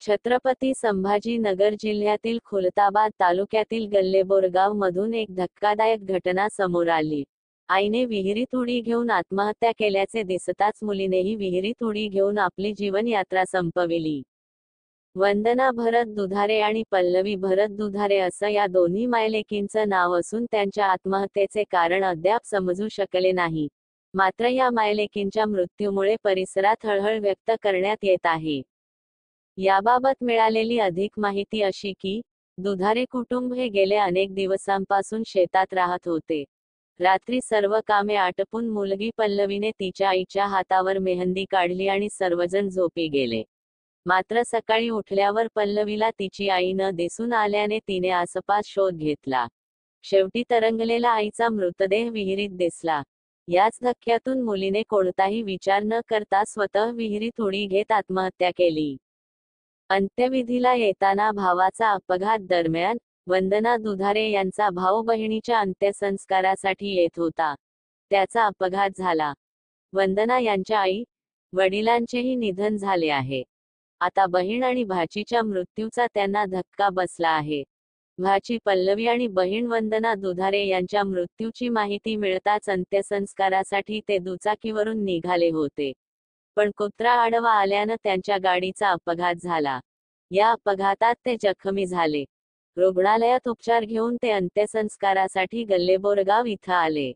छत्रपती संभाजीनगर जिल्ह्यातील खुलताबाद तालुक्यातील गल्लेबोरगाव मधून एक धक्कादायक घटना समोर आली। आईने विहिरीत उडी घेऊन आत्महत्या केल्याचे दिसताच मुलीनेही विहिरीत उडी घेऊन आपली जीवनयात्रा संपविली। वंदना भरत दुधारे आणि पल्लवी भरत दुधारे असं या दोन्ही मायलेकींचं नाव असून त्यांच्या आत्महत्येचे कारण अद्याप समजू शकले नाही। मात्र या मायलेकींच्या मृत्यूमुळे परिसरात हळहळ व्यक्त करण्यात येत आहे। याबाबत मिळालेली अधिक माहिती अशी की दुधारे कुटुंब हे गेले अनेक दिवसांपासून शेतात राहत होते। रात्री सर्व कामे आटपून मुलगी पल्लवीने तिच्या आईच्या हातावर मेहंदी काढली आणि सर्वजण झोपी गेले। मात्र सकाळी उठल्यावर पल्लवीला तिची आई न दिसून आल्याने तिने आसपास शोध घेतला। शेवटी तरंगलेला आईचा मृतदेह विहिरीत दिसला। याच धक्क्यातून मुलीने कोणताही विचार न करता स्वतः विहिरीत उडी घेत आत्महत्या केली। अंत्यविधीला येताना भावाचा अपघात दरम्यान वंदना दुधारे यांचा भाऊ बहिणीच्या अंत्यसंस्कारासाठी येत होता। त्याचा अपघात झाला। वंदना यांच्या आई वडिलांचेही निधन झाले आहे। आता बहीण आणि भाचीच्या मृत्यूचा त्यांना धक्का बसला आहे। भाची पल्लवी आणि बहीण वंदना दुधारे यांच्या मृत्यूची माहिती मिळताच अंत्यसंस्कारासाठी ते दुचाकीवरून निघाले होते, पण कुत्रा आडवा आल्यानं त्यांच्या गाडीचा अपघात झाला। या अपघातात ते जखमी झाले। रुग्णालयात उपचार घेऊन ते अंत्यसंस्कारासाठी गल्लेबोरगाव इथं आले।